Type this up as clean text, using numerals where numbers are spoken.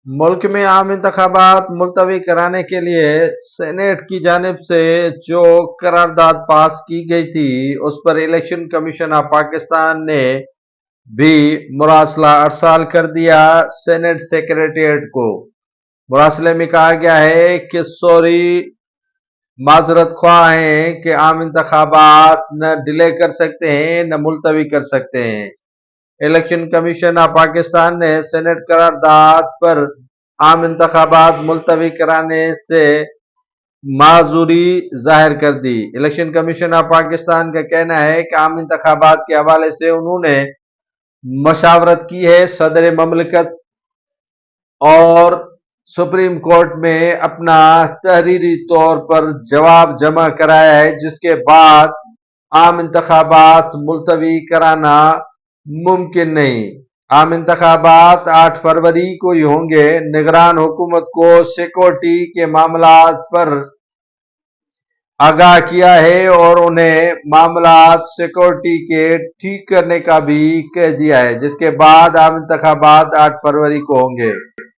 ملک میں عام انتخابات ملتوی کرانے کے لیے سینیٹ کی جانب سے جو قرارداد پاس کی گئی تھی اس پر الیکشن کمیشن آف پاکستان نے بھی مراسلہ ارسال کر دیا سینیٹ سیکریٹریٹ کو۔ مراسلے میں کہا گیا ہے کہ سوری معذرت خواہ ہیں کہ عام انتخابات نہ ڈیلے کر سکتے ہیں نہ ملتوی کر سکتے ہیں۔ الیکشن کمیشن آف پاکستان نے سینیٹ قرارداد پر عام انتخابات ملتوی کرانے سے معذوری ظاہر کر دی۔ الیکشن کمیشن آف پاکستان کا کہنا ہے کہ عام انتخابات کے حوالے سے انہوں نے مشاورت کی ہے، صدر مملکت اور سپریم کورٹ میں اپنا تحریری طور پر جواب جمع کرایا ہے، جس کے بعد عام انتخابات ملتوی کرانا ممکن نہیں۔ عام انتخابات 8 فروری کو ہی ہوں گے۔ نگران حکومت کو سیکورٹی کے معاملات پر آگاہ کیا ہے اور انہیں معاملات سیکورٹی کے ٹھیک کرنے کا بھی کہہ دیا ہے، جس کے بعد عام انتخابات 8 فروری کو ہوں گے۔